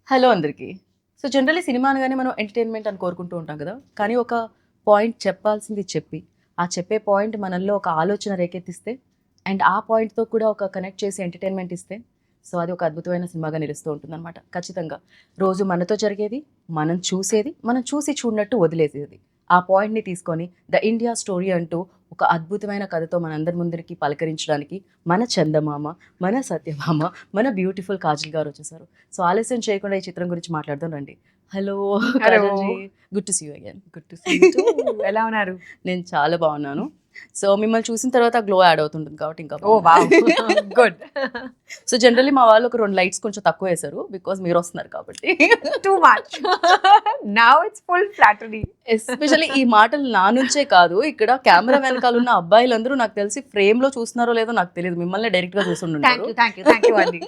Hello అందరికీ. So generally cinema అనగానే మనం ఎంటర్‌టైన్‌మెంట్ అని కోరుకుంటూ ఉంటాం కదా! కానీ ఒక పాయింట్ చెప్పాల్సింది చెప్పి, ఆ చెప్పే పాయింట్ మనల్లో ఒక ఆలోచన రేకెత్తిస్తే అండ్ ఆ పాయింట్‌తో కూడా ఒక కనెక్ట్ చేసి ఎంటర్‌టైన్‌మెంట్ ఇస్తే, సో అది ఒక అద్భుతమైన సినిమాగా నిలుస్తూ ఉంటుందనమాట. ఖచ్చితంగా. రోజు మనతో జరిగేది, మనం చూసేది, మనం చూసి చూడనట్టు వదిలేసేది. ఆ పాయింట్‌ని తీసుకొని 'ద ఇండియా స్టోరీ' అంటూ ఒక అద్భుతమైన కథతో మనందరి ముందరికి పలకరించడానికి మన చందమామ, మన సత్యభామ, మన బ్యూటిఫుల్ కాజల్ గారు వచ్చేసారు. సో ఆలస్యం చేయకుండా ఈ చిత్రం గురించి మాట్లాడదాం రండి. Hello Kajal ji. Good to see you again. Good to see you too. ఎలా ఉన్నారు? నేను చాలా బాగున్నాను. సో మిమ్మల్ని చూసిన తర్వాత గ్లో యాడ్ అవుతుంటుంది కాబట్టి ఇంకా ఓ వావ్ గుడ్. సో జనరల్లీ మా వాళ్ళు ఒక 2 లైట్స్ కొంచెం తక్కువ వేశారు బికాజ్ మీరు వస్తున్నారు కాబట్టి. Too much. Now it's full flattery. Especially ఈ మాటలు నా నుంచే కాదు, ఇక్కడ కెమెరా వెనకాల ఉన్న అబ్బాయిలందరూ నాకు తెలిసి ఫ్రేమ్ లో చూస్తున్నారో లేదో నాకు తెలియదు, మిమ్మల్ని డైరెక్ట్ గా చూస్తుంటారు. థ్యాంక్ యూ అండి.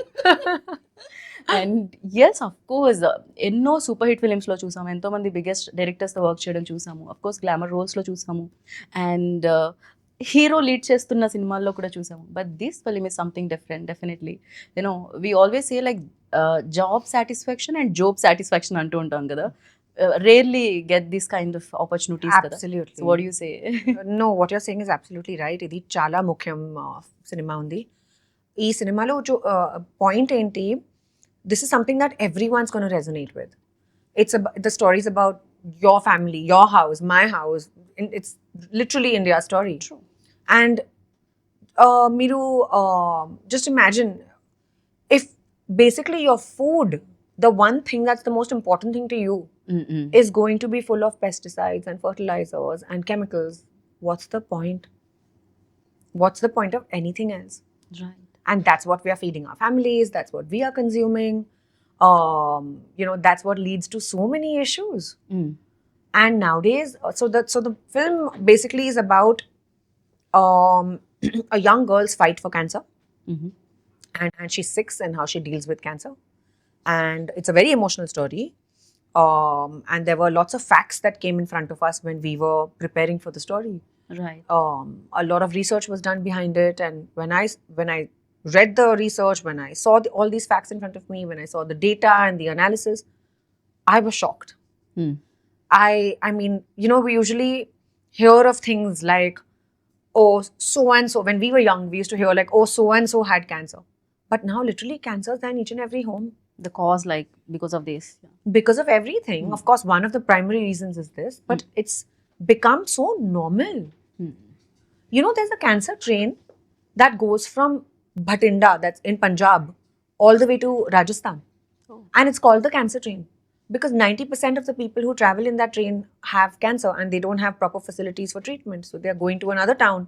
అండ్ ఎస్ అఫ్ కోర్స్ ఎన్నో సూపర్ హిట్ ఫిలిమ్స్ లో చూసాము, ఎంతో మంది బిగ్గెస్ట్ డైరెక్టర్స్ తో వర్క్ చేయడం చూసాము, అఫ్ కోర్స్ గ్లామర్ రోల్స్ లో చూసాము, అండ్ హీరో లీడ్ చేస్తున్న సినిమాల్లో కూడా చూసాము. But this film is something different definitely. You know we always say like job satisfaction and job satisfaction అంటూ ఉంటాం కదా. Rarely get this kind of opportunities kada. Absolutely. So what do you say? No, what you're saying is absolutely right. ఇది చాలా ముఖ్యం cinema ఉంది. ఈ సినిమాలో point ఏంటి, this is something that every one's gonna resonate with. It's the stories about your family, your house, my house. It's literally India story. And మీరు just imagine if basically your food, the one thing that's the most important thing to you, is going to be full of pesticides and fertilizers and chemicals. What's the point? What's the point of anything else? Right. And that's what we are feeding our families, that's what we are consuming. That's what leads to so many issues. And nowadays, so the film basically is about a young girl's fight for cancer. And she's 6 and how she deals with cancer. And it's a very emotional story. And there were lots of facts that came in front of us when we were preparing for the story. Right. A lot of research was done behind it. And when I read the research, when I saw all these facts in front of me, when I saw the data and the analysis, I was shocked. I mean, we usually hear of things like, oh, so and so. When we were young, we used to hear like, oh, so and so had cancer. But now literally cancer is in each and every home. The cause, like, because of this. Yeah. Because of everything. Of course, one of the primary reasons is this, but it's become so normal. There's a cancer train that goes from Bhatinda, that's in Punjab, all the way to Rajasthan. And it's called the cancer train because 90% of the people who travel in that train have cancer and they don't have proper facilities for treatment. So they're going to another town.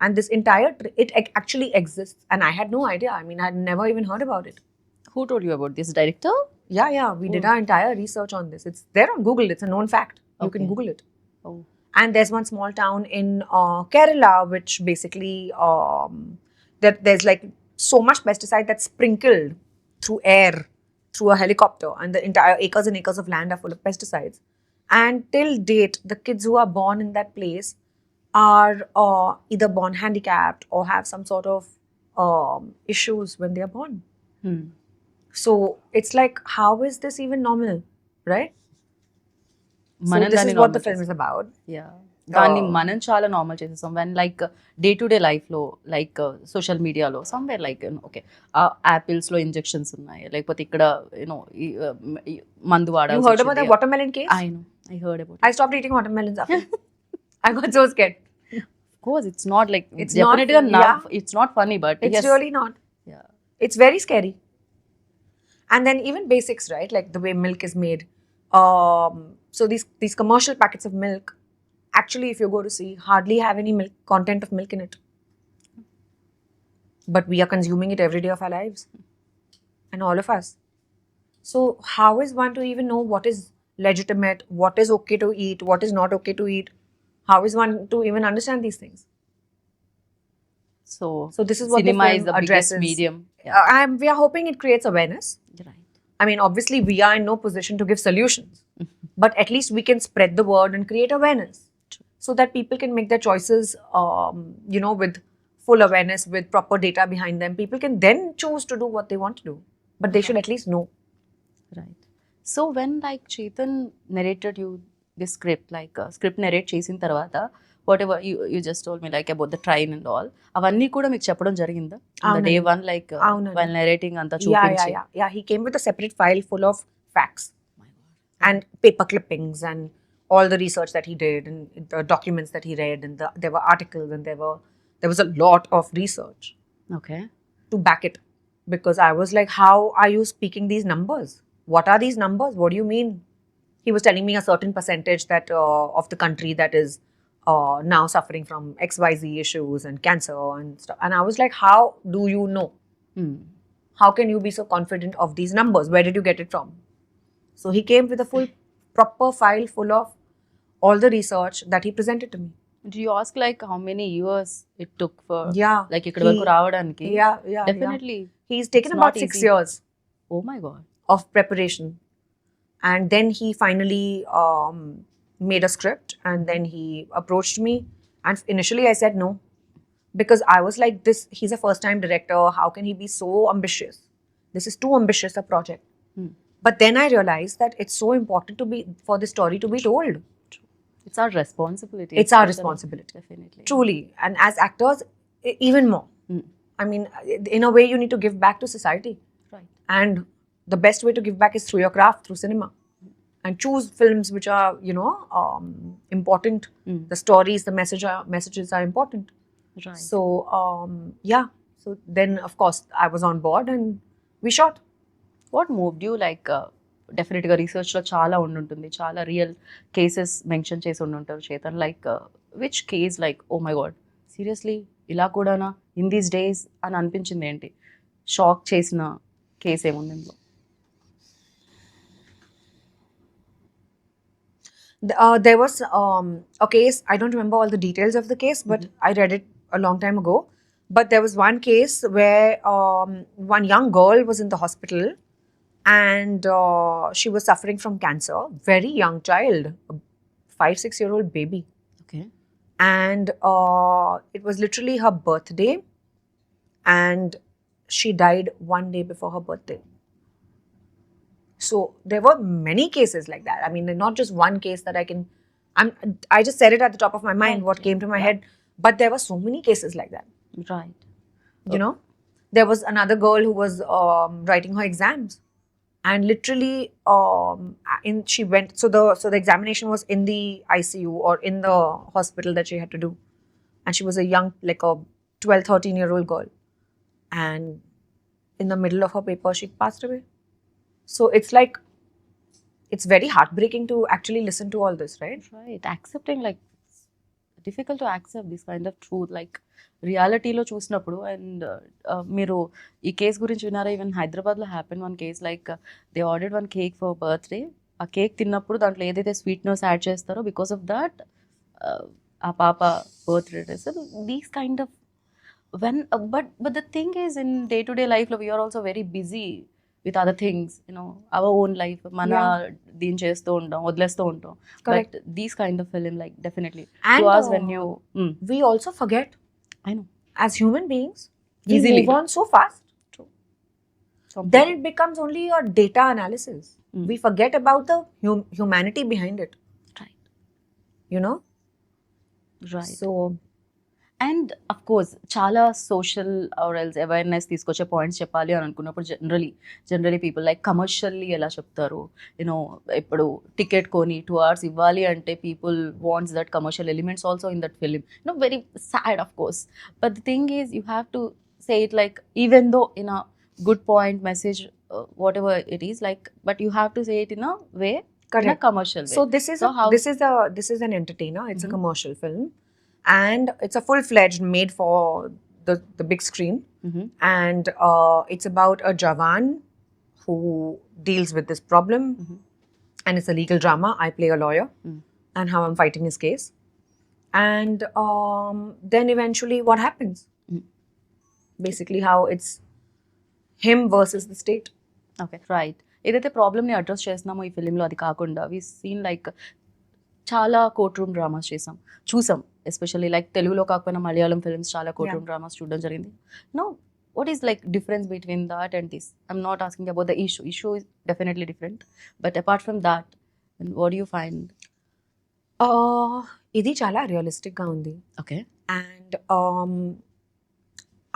And this entire, it actually exists. And I had no idea. I mean, I had never even heard about it. Who told you about this? Director? Yeah. We did our entire research on this. It's there on Google. It's a known fact. You can Google it. Oh. And there's one small town in Kerala, which basically, there's like so much pesticide that's sprinkled through air, through a helicopter. And the entire acres and acres of land are full of pesticides. And till date, the kids who are born in that place are either born handicapped or have some sort of issues when they are born. So it's like, how is this even normal, right? So this is what the film is about. Yeah. దాన్ని మనం చాలా normal చేసేస్తాం when like day to day లైఫ్లో like social మీడియాలో somewhere like okay యాపిల్స్లో injections ఉన్నాయి, లేకపోతే ఇక్కడ మందు వాడాలి. You heard about the watermelon case? I heard about it. I stopped eating watermelons after. I got so scared. Of course, it's not like It's definitely not- not. yeah. It's not funny, but It's yes. really not. Yeah. It's very scary. And then even basics, right? Like the way milk is made. So these commercial packets of milk, actually, if you go to see, hardly have any milk content of milk in it. But we are consuming it every day of our lives. And all of us. So how is one to even know what is legitimate, what is okay to eat, what is not okay to eat? How is one to even understand these things? So this is what cinema the film is the addresses. biggest medium. We are hoping it creates awareness. Right. I mean, obviously, we are in no position to give solutions, but at least we can spread the word and create awareness so that people can make their choices, with full awareness, with proper data behind them. People can then choose to do what they want to do, but they should at least know. Right. So when like Chetan narrated you the script like script narrate చేసిన తర్వాత what ever you just told me like about the train and all అవన్నీ కూడా మీకు చెప్పడం జరిగిందా day one like while narrating అంతా చూపించి Yeah. He came with a separate file full of facts and paper clippings and all the research that he did and the documents that he read and there were articles and there was a lot of research okay to back it, because I was like, how are you speaking these numbers? What are these numbers? What do you mean? He was telling me a certain percentage that of the country that is now suffering from XYZ issues and cancer and stuff. And I was like, how do you know? How can you be so confident of these numbers? Where did you get it from? So he came with a full, proper file full of all the research that he presented to me. Do you ask like how many years it took for Yeah. like ఇక్కడ వరకు రావడానికి Yeah. Definitely He's taken It's about not 6 easy. years oh my God of preparation. And then he finally made a script and then he approached me. And initially I said no, because I was like, he's a first time director. How can he be so ambitious? This is too ambitious a project. But then I realized that it's so important for the story to be told. It's our responsibility It's our responsibility. Definitely Truly. And as actors, even more. I mean, in a way, you need to give back to society. Right And the best way to give back is through your craft, through cinema. And choose films which are, important. The stories, the messages are important. Right So, yeah. So then, of course, I was on board and we shot. What moved you like డెఫినెట్గా రీసెర్చ్లో చాలా ఉండుంటుంది చాలా real cases mention చేసి ఉండుంటారు Chetan like which case like oh my God seriously ఇలా కూడానా in these days అని అనిపించింది ఏంటి షాక్ చేసిన కేసు ఏముంది ఇందులో There was a case, I don't remember all the details of the case, but I read it a long time ago. But there was one case where one young girl was in the hospital and she was suffering from cancer, very young child, a 5-6-year-old baby. Okay And it was literally her birthday and she died one day before her birthday. So there were many cases like that. I mean, not just one case that I just said it at the top of my mind, what came to my head. But there were so many cases like that. Right You know, there was another girl who was writing her exams, and literally, she went. So the examination was in the ICU or in the hospital that she had to do, and she was a young, like a 12-13-year-old girl, and in the middle of her paper, she passed away. So it's like, it's very heartbreaking to actually listen to all this, right? Right accepting like difficult to accept this kind of truth like రియాలిటీలో చూసినప్పుడు and మీరు ఈ case గురించి విన్నారా even హైదరాబాద్లో happen one case like they ordered one cake for birthday ఆ cake తిన్నప్పుడు దాంట్లో ఏదైతే స్వీట్నెస్ యాడ్ చేస్తారో బికాస్ ఆఫ్ దట్ ఆ పాప birthday these kind of when but the thing is in day to day లైఫ్లో we are also very busy with other things our own life మన దీన్ని చేస్తూ ఉంటాం వదిలేస్తూ ఉంటాం Correct. But these kind of film like definitely And to us when you we also forget, I know as human beings, we Easily. move on so fast. Some Then people- it becomes only a data analysis. We forget about the humanity behind it. right You know. right So and of course చాలా social ఆర్ఎల్స్ awareness తీసుకొచ్చే points చెప్పాలి అని అనుకున్నప్పుడు generally people like commercially ఎలా చెప్తారు ఇప్పుడు ticket కొని 2 hours ఇవ్వాలి అంటే people wants that commercial elements also in that film very sad of course but the thing is you have to say it like even though in a good point message what ever it is like but you have to say it in a way in a correct. Commercial So this is So how- this is an entertainer. It's a commercial film, and it's a full-fledged made for the big screen. And it's about a Jawan who deals with this problem, and it's a legal drama. I play a lawyer, and how I'm fighting his case. And then eventually, what happens? Basically, how it's him versus the state. Okay right ఏదైతే ప్రాబ్లమ్ని address చేస్తున్నామో ఈ ఫిలింలో అది కాకుండా we seen like చాలా court room dramas చూసాం especially like తెలుగులో కాకపోయినా మలయాళం ఫిల్మ్స్ చాలా కోర్ట్ రూమ్ డ్రామాస్ చూడడం జరిగింది what is like difference between that and this? I'm not asking about the issue is definitely different, but apart from that, and what do you find? ఇది చాలా రియలిస్టిక్గా ఉంది. Okay. And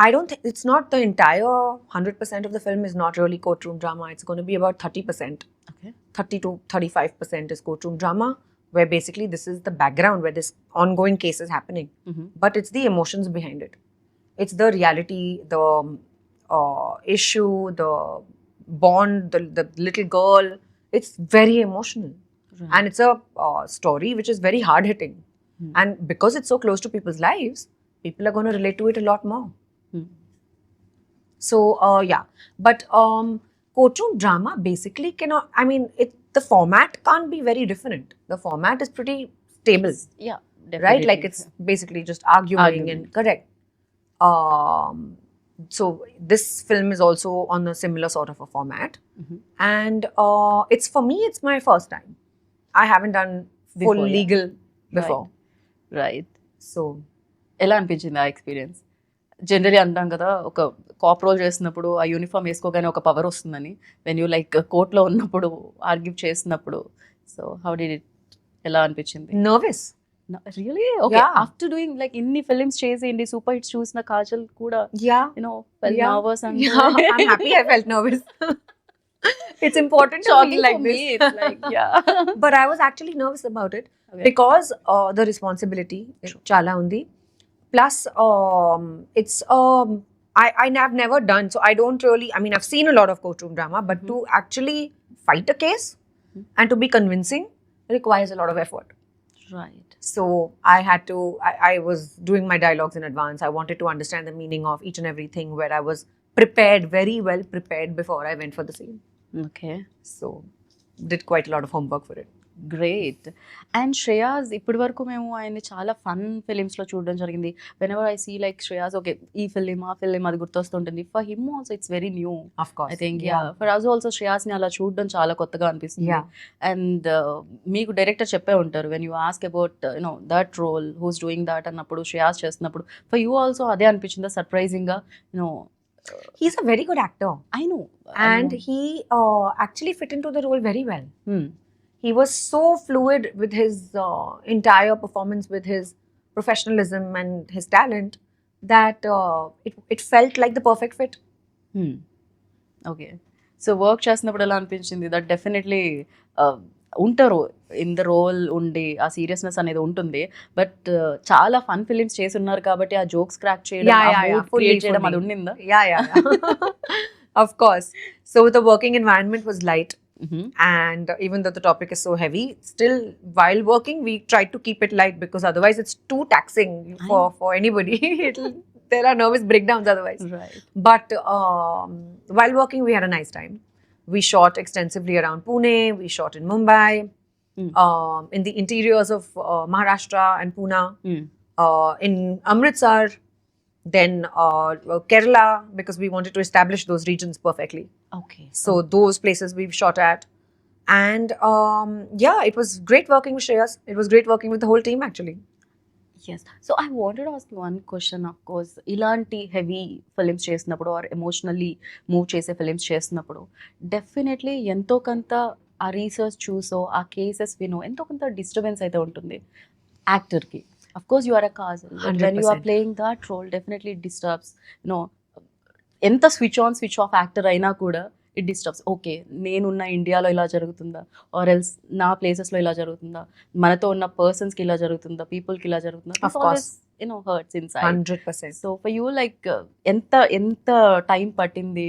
I don't think it's not the entire 100% of the film is not really courtroom drama. It's going to be about 30%. Okay. 30 to 35% is courtroom drama, where basically this is the background where this ongoing case is happening. But it's the emotions behind it. It's the reality, the issue, the bond, the little girl. It's very emotional. Right. And it's a story which is very hard hitting. And because it's so close to people's lives, people are going to relate to it a lot more. So yeah, but courtroom drama basically cannot, I mean, the format can't be very different. The format is pretty stable, Yeah, definitely. right? Like it's basically just arguing and correct. So this film is also on a similar sort of a format. And it's, for me, it's my first time. I haven't done full Before, yeah. legal before. Right. So ఎలా అనిపించింది ఆ experience? Generally అంటాం కదా, ఒక cop role చేసినప్పుడు ఆ uniform వేసుకోగానే ఒక power వస్తుందని, వెన్ యూ లైక్ కోర్ట్లో ఉన్నప్పుడు ఆర్గ్యూ చేసినప్పుడు, సో హౌ డిడ్ ఇట్, ఎలా అనిపించింది? nervous. Really okay. Yeah. After doing like ఇన్ని ఫిల్మ్స్ చేసేయండి, సూపర్ హిట్స్ చూసిన కాజల్ కూడా Yeah. Felt Yeah. Nervous and Yeah, I'm happy I felt nervous. It's important to shocking feel like for this. me. It's like, yeah. But I was actually nervous about it Okay. because the responsibility chala undi. Plus, it's I've never done, so I don't really. I mean, I've seen a lot of courtroom drama, but to actually fight a case and to be convincing requires a lot of effort. Right. So I had to. I was doing my dialogues in advance. I wanted to understand the meaning of each and everything. Where I was prepared, very well prepared before I went for the scene. Okay. So did quite a lot of homework for it. Great. And Shreyas ఇప్పటి వరకు మేము ఆయన్ని చాలా fun ఫిలిమ్స్లో చూడడం జరిగింది. Whenever I see like Shreyas, okay ఈ film ఆ ఫిలిం అది గుర్తొస్తుంటుంది. For him also it's very new. Of course. I think for us also శ్రేయాస్ని అలా చూడడం చాలా కొత్తగా అనిపిస్తుంది. Yeah. అండ్ మీకు డైరెక్టర్ చెప్పే ఉంటారు, when you ask about that role who's doing that అన్నప్పుడు, శ్రేయాస్ చేస్తున్నప్పుడు ఫర్ యూ ఆల్సో అదే అనిపించిందా సర్ప్రైజింగ్గా? He's a very good actor. I know. And he actually fit into the role very well. He was so fluid with his entire performance, with his professionalism and his talent, that it felt like the perfect fit. Okay. So work చేసినప్పుడు ఎలా అనిపించింది? That definitely ఉంటారు in the role ఉండి ఆ seriousness అనేది ఉంటుంది, but చాలా fun films చేసి ఉన్నారు కాబట్టి ఆ జోక్స్ క్రాక్ చేయడం, క్రియేట్ చేయడం అది ఉండిందా? Yeah. Of course. So the working environment was light. And even though the topic is so heavy, still while working we tried to keep it light, because otherwise it's too taxing for anybody. There are nervous breakdowns otherwise. Right. But while working we had a nice time. We shot extensively around Pune, we shot in Mumbai, in the interiors of Maharashtra and Pune, in Amritsar, then Kerala, because we wanted to establish those regions perfectly. Okay. So those places we've shot at. And yeah, it was great working with Shreyas. It was great working with the whole team actually. Yes. So I wanted to ask you one question. Of course ఇలాంటి heavy films చేసినప్పుడు or emotionally move చేసే films చేసినప్పుడు definitely ఎంతో కొంత ఆ research చూసో ఆ cases వినో ఎంతో కొంత డిస్టర్బెన్స్ అయితే ఉంటుంది యాక్టర్కి. Of course you are a Kajal, when you are playing that role definitely it disturbs. ఎంత switch on switch off actor అయినా కూడా ఇట్ డిస్టర్బ్స్. ఓకే, నేనున్న ఇండియాలో ఇలా జరుగుతుందా, ఆర్ ఎల్స్ నా ప్లేసెస్లో ఇలా జరుగుతుందా, మనతో ఉన్న పర్సన్స్కి ఇలా జరుగుతుందా, పీపుల్కి ఇలా జరుగుతుందా, Of course. Hurts inside. 100%. So for you like ఎంత టైం పట్టింది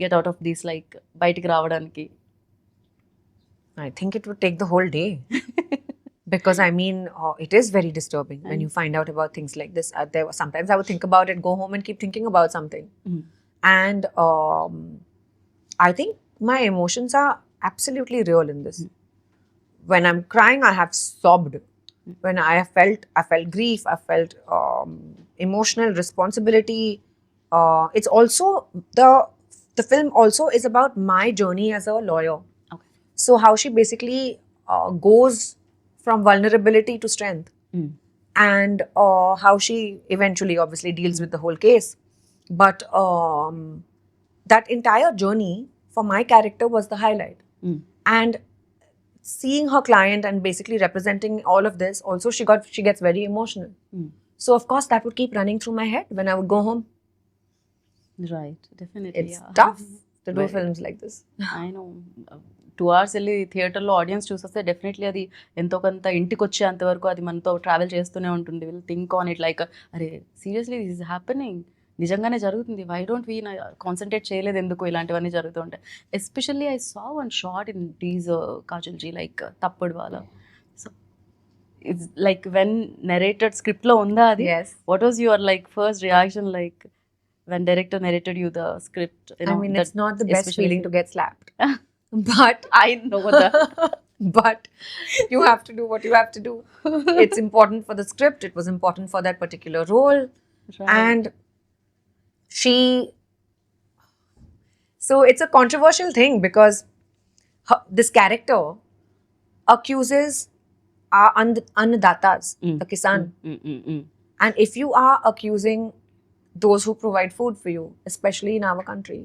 get out of this, like బయటికి రావడానికి? I think it would take the whole day. Because I mean, it is very disturbing when you find out about things like this. Sometimes I would think about it, go home and keep thinking about something. And I think my emotions are absolutely real in this. When I'm crying, I have sobbed. When I felt grief, I felt emotional responsibility. It's also the film also is about my journey as a lawyer. Okay. So how she basically goes from vulnerability to strength, and how she eventually obviously deals with the whole case. But that entire journey for my character was the highlight. And seeing her client and basically representing all of this, also she gets very emotional. So of course that would keep running through my head when I would go home. Right, definitely. It's Yeah. tough to do Very. films like this. I know 2 hours వెళ్ళి థియేటర్లో audience చూసేస్తే definitely అది ఎంతో కొంత ఇంటికి వచ్చేంత వరకు అది మనతో ట్రావెల్ చేస్తూనే ఉంటుంది. Will think on it like అరే సీరియస్లీ దిస్ ఇస్ హ్యాపెనింగ్, నిజంగానే జరుగుతుంది, వై డోంట్ వీ కాన్సన్ట్రేట్ చేయలేదు ఎందుకు ఇలాంటివన్నీ జరుగుతూ ఉంటాయి. Especially I saw one short in teaser Kajal ji like తప్పుడు వాళ్ళ. So it's like when narrated స్క్రిప్ట్లో ఉందా అది? Yes. What was your like first reaction like when director narrated you the script? I mean, it's not the best especially- feeling to get slapped. But I know that. but you have to do what you have to do. It's important for the script. It was important for that particular role. Right. And she, so it's a controversial thing because this character accuses our annadatas, the kisan. And if you are accusing those who provide food for you, especially in our country,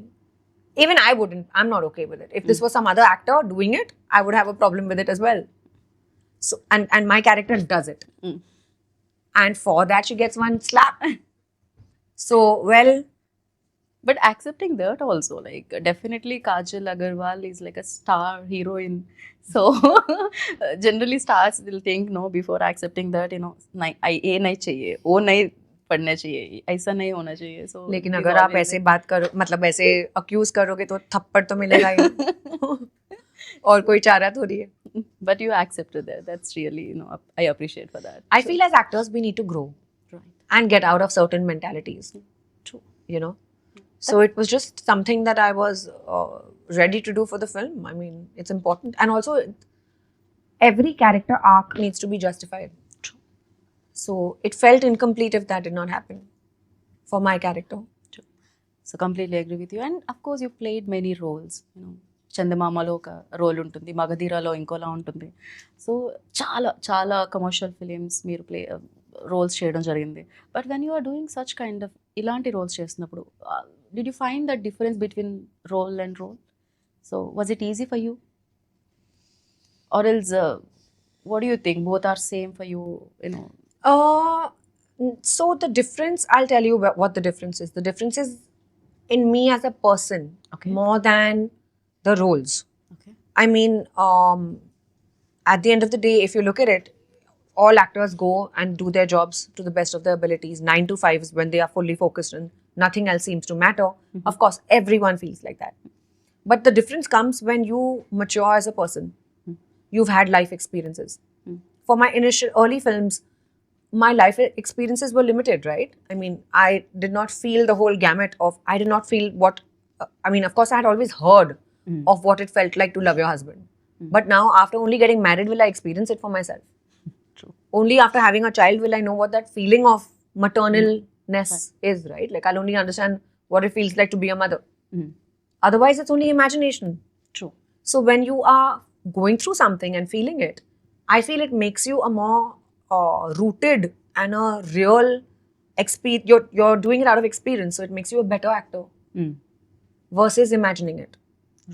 even I wouldn't, I'm not okay with it. If this was some other actor doing it, I would have a problem with it as well. So, and my character does it. And for that, she gets one slap. So, well, But accepting that also, like definitely Kajal Aggarwal is like a star heroine. So generally stars will think no before accepting that, you know, ये नहीं चाहिए, वो नहीं पढ़ना चाहिए, ऐसा नहीं होना चाहिए. So लेकिन it is अगर आप always ऐसे बात करो, मतलब ऐसे अक्यूज करोगे तो थप्पड़ तो मिलेगा ही. और कोई चारा थोड़ी है. but you accepted that. That's really, you know, I appreciate for that. I feel as actors we need to grow Right. and get out of certain mentalities. True. You know, so it was just something that I was ready to do for the film. I mean, it's important, and also every character arc needs to be justified. True. So it felt incomplete if that did not happen for my character. So completely agree with you. And of course you played many roles. You know చందమామలో ఒక role ఉంటుంది, మగధీరాలో ఇంకోలా ఉంటుంది. So చాలా చాలా commercial films మీరు roles చేయడం జరిగింది. But when you are doing such kind of ఇలాంటి రోల్స్ చేస్తున్నప్పుడు did you find that difference between role and role? So was it easy for you or else what do you think both are same for you? You know So the difference, I'll tell you what the difference is. The difference is in me as a person, Okay. more than the roles. Okay. I mean, at the end of the day, if you look at it, all actors go and do their jobs to the best of their abilities. 9 to 5 is when they are fully focused and nothing else seems to matter. Of course, everyone feels like that. But the difference comes when you mature as a person. You've had life experiences. For my initial early films, my life experiences were limited, right? I mean, I did not feel the whole gamut of, I did not feel what, I mean, of course, I had always heard of what it felt like to love your husband. But now, after only getting married, will I experience it for myself? True. Only after having a child will I know what that feeling of maternalness is, right? Like, I'll only understand what it feels like to be a mother. Otherwise, it's only imagination. True. So when you are going through something and feeling it, I feel it makes you a more rooted and a real experience. You're doing it out of experience, so it makes you a better actor versus imagining it.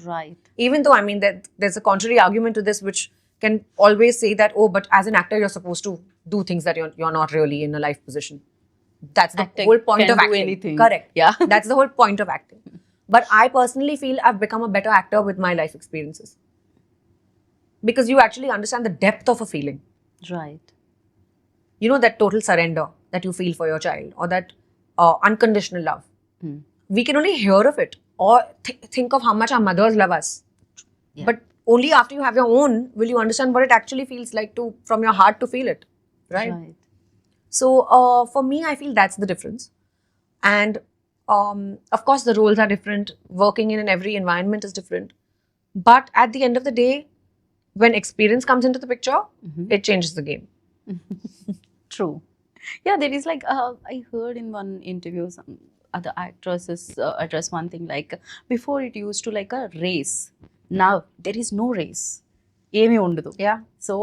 Right. Even though, I mean, there's a contrary argument to this, which can always say that, oh, but as an actor, you're supposed to do things that you're not really in a life position. That's the Acting whole point can of do acting. anything. Correct. Yeah. That's the whole point of acting. But I personally feel I've become a better actor with my life experiences. Because you actually understand the depth of a feeling. Right. You know, that total surrender that you feel for your child, or that unconditional love. We can only hear of it or think of how much our mothers love us. Yeah. But only after you have your own will you understand what it actually feels like to, from your heart, to feel it. Right? Right. So for me, I feel that's the difference. And of course, the roles are different. Working in every environment is different. But at the end of the day, when experience comes into the picture, it changes the game. True. Yeah, there is like I heard in one interview some other actresses address one thing like before it used to like a race. Now there is no race. Emi undadu. Yeah. So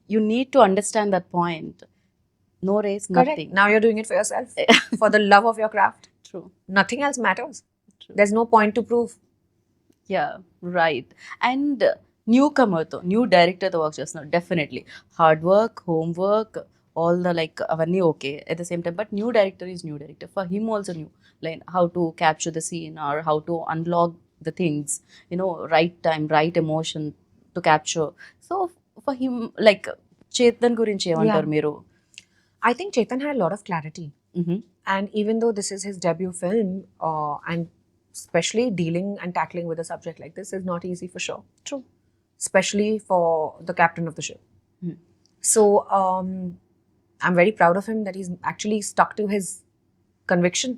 you need to understand that point. No race, Correct. nothing. Now you're doing it for yourself, for the love of your craft. True. Nothing else matters. True. There's no point to prove. Yeah, right. And new కమర్తో new డైరెక్టర్తో work చేస్తున్నారు definitely hard work homework all the like అవన్నీ okay at the same time but new director is new director for him also new like how to capture the scene or how to unlock the things right time right emotion to capture so for him like Chetan గురించి ఏమంటారు మీరు I think Chetan had a lot of clarity. And even though this is his debut film, and especially dealing and tackling with a subject like this is not easy for sure. True. Especially for the captain of the ship. So I'm very proud of him that he's actually stuck to his conviction.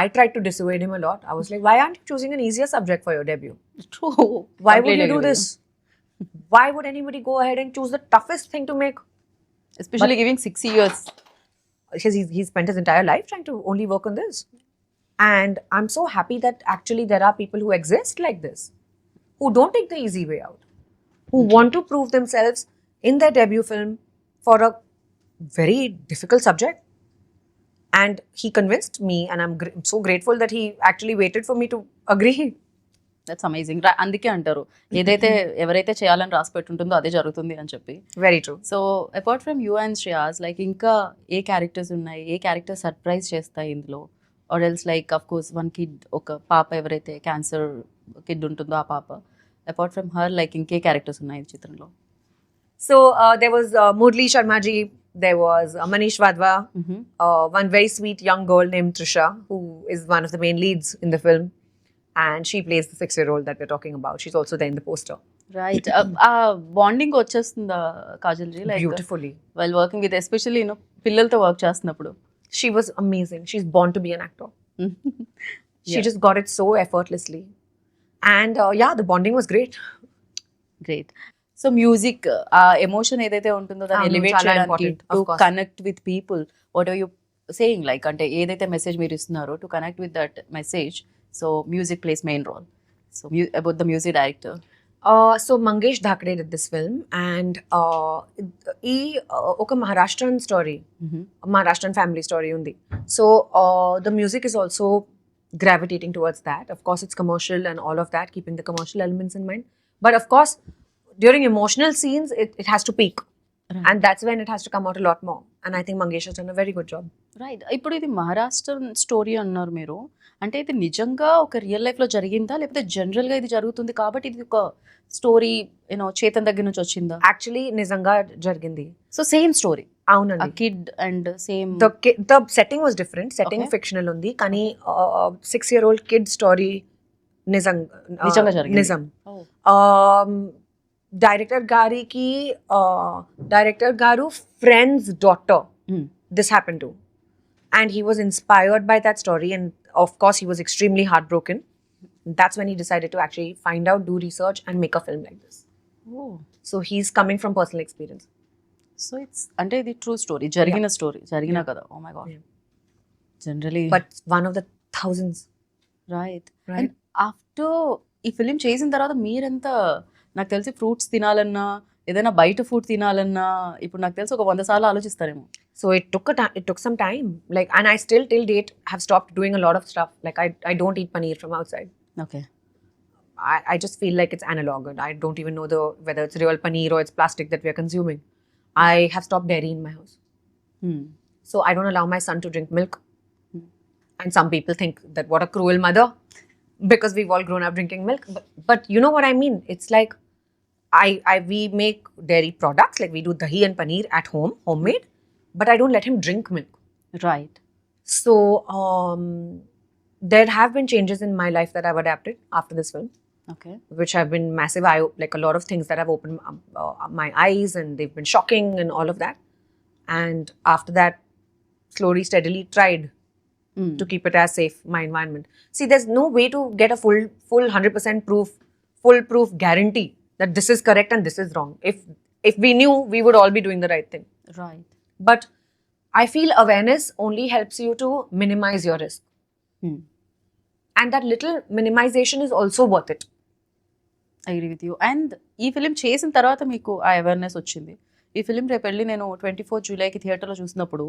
I tried to dissuade him a lot. I was like, why aren't you choosing an easier subject for your debut? True. Why would you do this? Why would anybody go ahead and choose the toughest thing to make? Especially giving 6 years. Because he spent his entire life trying to only work on this. And I'm so happy that actually there are people who exist like this, who don't take the easy way out, who want to prove themselves in their debut film for a very difficult subject. And he convinced me, and I'm so grateful that he actually waited for me to agree. That's amazing అందుకే అంటారు ఏదైతే ఎవరైతే చేయాలని రాసి పెట్టుంటుందో అదే జరుగుతుంది అని చెప్పి Very true. So apart from you and Shreyas like ఇంకా ఏ క్యారెక్టర్స్ ఉన్నాయి ఏ క్యారెక్టర్ సర్ప్రైజ్ చేస్తాయి ఇందులో or else like of course one kid ఒక పాప ఎవరైతే క్యాన్సర్ కిడ్ ఉంటుందో ఆ పాప అపార్ట్ ఫ్రమ్ హర్ లైక్ ఇంకే క్యారెక్టర్స్ ఉన్నాయి ఈ చిత్రంలో So there was Murli Sharma ji, there was Manish Wadhwa, one very sweet young girl named Trisha, who is one of the main leads in the film. And she plays the 6-year-old that we're talking about. She's also there in the poster. Right ఆ bonding వచ్చేస్తుందా Kajal ji like Beautifully. While working with especially పిల్లలతో work చేస్తున్నప్పుడు She was amazing. She's born to be an actor. She just got it so effortlessly. And yeah, the bonding was great. Great so music ఆ emotion ఏదైతే ఉంటుందో దాన్ని elevate చాలా చేయడానికి important, of to course. Connect with people what are you saying like అంటే ఏదైతే message మీరు ఇస్తున్నారో to connect with that message so music plays main role so about the music director So Mangesh Dhakde did this film, and oka Maharashtrian story, Maharashtrian family story undi. So the music is also gravitating towards that. Of course, it's commercial and all of that, keeping the commercial elements in mind. But of course, during emotional scenes, it has to peak. Right. And that's when it has to come out a lot more. And I think Mangesh has done a very good job. Right ఇప్పుడు ఇది Maharashtrian story అన్నారు మీరు అంటే ఇది నిజంగా ఒక real లైఫ్లో జరిగిందా లేకపోతే జనరల్గా ఇది జరుగుతుంది కాబట్టి ఇది ఒక స్టోరీ చేతన్ దగ్గర నుంచి వచ్చిందా Actually, Nizanga jargindi. So same story ఆ Aunandi. Kid and same The setting was different. Setting Okay. fictional undi. Kani 6-year-old kid story నిజంగా జరిగింది. Nizam. Director Garu friend's daughter. This happened to. And he was inspired by that story. And of course, he was extremely heartbroken. That's when he decided to actually find out, do research, and make a film like this. So he's coming from personal experience. So it's అంటే ఇది true story జరిగిన story జరిగిన కదా oh my God Yeah. Generally But one of the thousands. Right Right. And after ఈ film చేసిన తర్వాత మీరెంత నాకు తెలిసి ఫ్రూట్స్ తినాలన్నా ఏదైనా బయట ఫుడ్ తినాలన్నా ఇప్పుడు నాకు తెలిసి ఒక 100 సార్లు ఆలోచిస్తారేమో So it took some time. Like, and I still till date have stopped doing a lot of stuff. Like I don't eat paneer from outside. Okay I just feel like it's analog, and I don't even know whether it's real paneer or it's plastic that we are consuming. I have stopped dairy in my house. So I don't allow my son to drink milk. And some people think that what a cruel mother, because we've all grown up drinking milk. But you know what I mean? It's like we make dairy products, like we do dahi and paneer at home, homemade, but I don't let him drink milk. Right So there have been changes in my life that I've adapted after this film, okay which have been massive. Like a lot of things that have opened my eyes, and they've been shocking and all of that. And after that, slowly, steadily tried to keep it as safe, my environment. See, there's no way to get a full 100% foolproof guarantee that this is correct and this is wrong. If we knew, we would all be doing the right thing. Right But I feel awareness only helps you to minimize your risk. And that little minimization is also worth it. I agree with you and ఈ film చేసిన తర్వాత మీకు ఆ awareness వచ్చింది ఈ film రేపు వెళ్ళి నేను 24 జూలైకి థియేటర్లో చూసినప్పుడు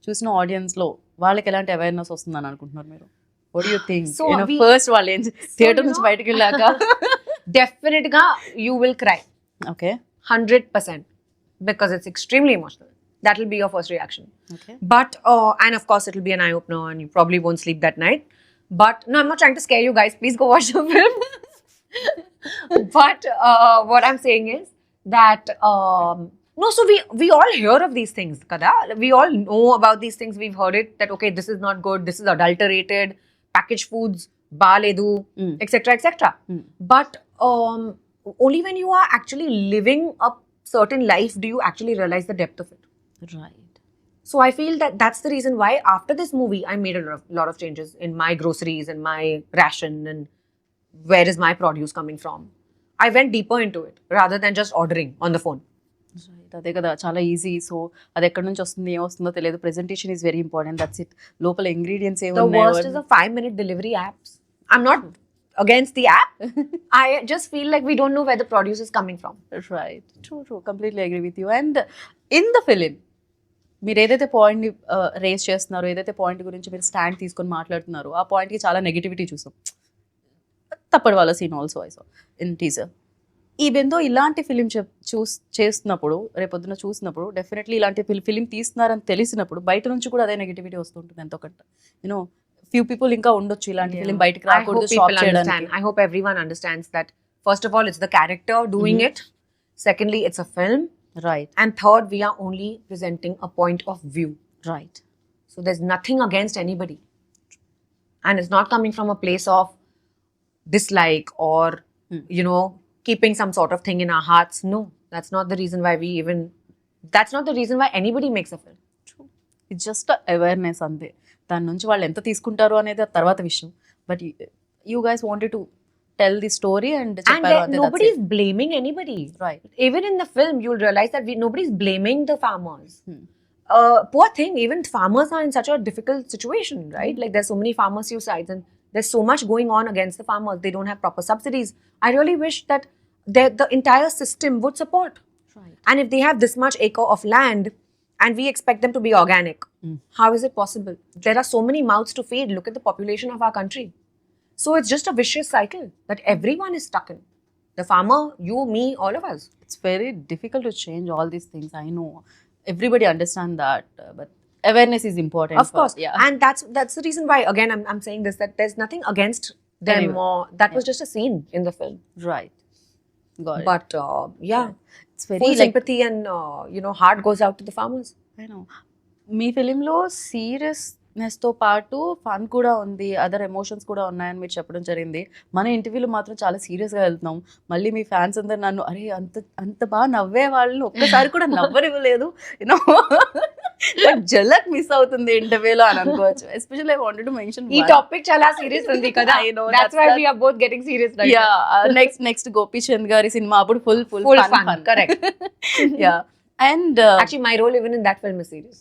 చూసిన ఆడియన్స్లో వాళ్ళకి ఎలాంటి అవేర్నెస్ వస్తుందని అనుకుంటున్నారు మీరు? What do you think? So first వాళ్ళు ఏం థియేటర్ నుంచి బయటకు వెళ్ళాక Definitely you will cry. Okay 100%, because it's extremely emotional. That will be your first reaction. Okay But and of course it'll be an eye opener and you probably won't sleep that night. But no, I'm not trying to scare you guys. Please go watch the film. But what I'm saying is that no, so we all hear of these things, kada. We all know about these things. We've heard it that okay, this is not good. This is adulterated, packaged foods, baledu, etc., etc. But only when you are actually living a certain life do you actually realize the depth of it. Right. So I feel that that's the reason why after this movie I made a lot of changes in my groceries and my ration and where is my produce coming from. I went deeper into it rather than just ordering on the phone. Right, అదే కదా, చాలా easy. So అది ఎక్కడి నుంచి వస్తుంది, ఏం వస్తుందో తెలియదు. Presentation is very important. That's it. లోపల ఇంగ్రీడియంట్స్ The worst is ఏమున్నాయి. the 5-minute delivery apps. I'm not against the app. I just feel like we don't know where the produce is coming from. Right, true, completely agree with you. And in the film మీరు ఏదైతే పాయింట్ని race చేస్తున్నారో, ఏదైతే point గురించి మీరు stand తీసుకొని మాట్లాడుతున్నారో, ఆ పాయింట్కి చాలా నెగిటివిటీ చూసాం. తప్పటి వాళ్ళ scene also I saw in teaser. Even though ఇలాంటి ఫిలిం చేస్తున్నప్పుడు, రేపొద్దున చూసినప్పుడు, డెఫినెట్లీ ఇలాంటి ఫిలిం తీస్తున్నారని తెలిసినప్పుడు బయట నుంచి కూడా అదే నెగిటివిటీ వస్తుంటుంది ఎంతో కొంత. యూనో ఫ్యూ పీపుల్ ఇంకా ఉండొచ్చు ఇలాంటి ఫిలిం బయటకు I hope రాకూడదు, people స్టాప్ understand. చేయడానికి. I hope everyone understands that first of all it's the character doing it. Secondly, it's a film. Right, And third, we are only presenting a point of view. Right. So there's nothing against anybody. And it's not coming from a place of dislike or, you know, keeping some sort of thing in our hearts. No, that's not the reason why that's not the reason why anybody makes a film. It's just awareness అంతే. దాని నుంచి వాళ్ళు ఎంత తీసుకుంటారు అనేది ఆ తర్వాత విషయం. But you guys wanted to tell the story and And then nobody's blaming anybody. Right. Even in the film, you'll realize that nobody's blaming the farmers. Poor thing, even farmers are in such a difficult situation, right? Like there's so many farmer suicides and there's so much going on against the farmers. They don't have proper subsidies. I really wish that the entire system would support. Right. And if they have this much acre of land and we expect them to be organic, how is it possible? There are so many mouths to feed. Look at the population of our country. So it's just a vicious cycle that everyone is stuck in. The farmer, you, me, all of us. It's very difficult to change all these things. I know everybody understand that, but awareness is important. Of course. Yeah. And that's the reason why, again, I'm saying this, that there's nothing against them Anyone. or that was just a scene in the film. Right. Got it. But yeah, It's very full like, sympathy and heart goes out to the farmers. I know. మీ ఫిలింలో సీరియస్నెస్తో పాటు fun కూడా ఉంది, other emotions కూడా ఉన్నాయని మీరు చెప్పడం జరిగింది. మన ఇంటర్వ్యూలో మాత్రం చాలా సీరియస్గా వెళ్తున్నాం. మళ్ళీ మీ ఫ్యాన్స్ అందరు నన్ను అరే అంత బాగా నవ్వే వాళ్ళని ఒక్కసారి కూడా నవ్వనివ్వలేదు, యూనో జలక్ మిస్ అవుతుంది ఇంటర్వ్యూలో అని అనుకోవచ్చు. Especially I wanted to mention ఈ టాపిక్ చాలా సీరియస్ ఉంది కదా. I know, That's that's why the- we are both getting serious right now. Next Gopichand గారి సినిమా అప్పుడు full Full fun. fun, correct. Yeah and Actually, my role even in that film is serious.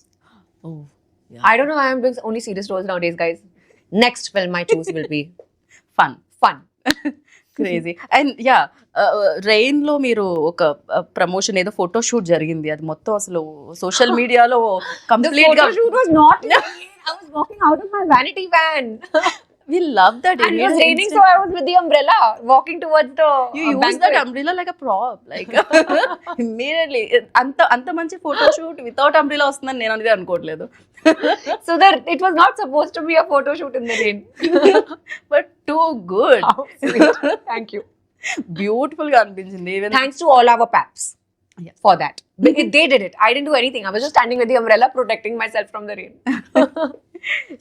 I don't know why I'm doing only serious roles nowadays, guys. Next film I choose will be fun. fun. Crazy. And yeah rain లో మీరు ఒక promotion ఏదో photo shoot జరిగింది, అది మొత్తం అసలు social మీడియాలో The complete గా photo shoot was not me. I was walking out of my vanity van. We love that. And it was raining, so I was with the umbrella walking towards the You use banquet. that umbrella like a prop, like immediately. అంత మంచి photo shoot without umbrella వస్తుందని నేను అనేది అనుకోవట్లేదు. So that it was not supposed to be a photo shoot in the rain. But too good. How sweet. Thank you. Beautiful గా అనిపించింది. Even Thanks to all our paps Yeah. for that. They did it. I didn't do anything. I was just standing with the umbrella protecting myself from the rain.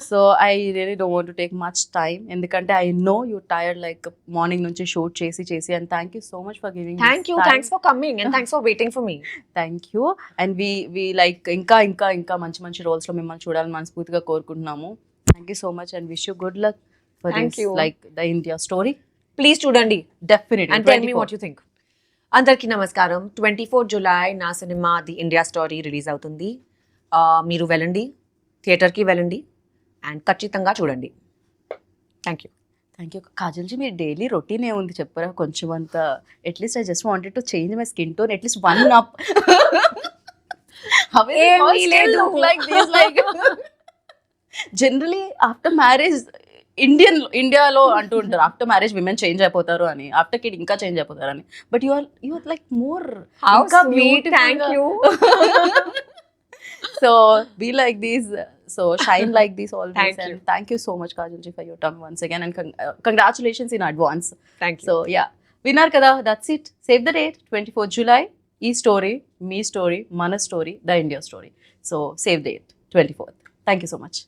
So I really don't want to take much time, ఎందుకంటే I know you tired like morning నుంచి shoot చేసి and thank you so much for giving. Thank you. Thanks for coming and thanks for waiting for me. Thank you. And we like ఇంకా మంచి రోల్స్లో మిమ్మల్ని చూడాలని మనస్ఫూర్తిగా కోరుకుంటున్నాము. Thank you so much and wish you good luck for Thank this you. Like the India story. Please చూడండి definitely. and tell me what you think. అందరికీ నమస్కారం. 24 జులై నా cinema the India story release అవుతుంది. మీరు వెళ్ళండి, థియేటర్కి వెళ్ళండి and ఖచ్చితంగా చూడండి. Thank you. Thank you. కాజల్జీ మీ డైలీ రొటీన్ ఏముంది చెప్పరా కొంచెం అంత? At least I just wanted to change my skin tone, at least one up. How is it all still లేదు. look like this? Like generally after marriage ఇండియాలో అంటూ ఉంటారు ఆఫ్టర్ మ్యారేజ్ విమెన్ చేంజ్ అయిపోతారు అని, ఆఫ్టర్ కిడ్ ఇంకా చేంజ్ అయిపోతారు అని. But you are like more How ఇంకా sweet, thank you. సో be like this, so shine like this always. Thank And you. thank you so much Kajal ji for your time once again, and congratulations in advance. Thank you. So yeah విన్నారు కదా, that's it. Save the date 24 July. ఈ story మీ story, మన story, the India story. So save date 24th. Thank you so much.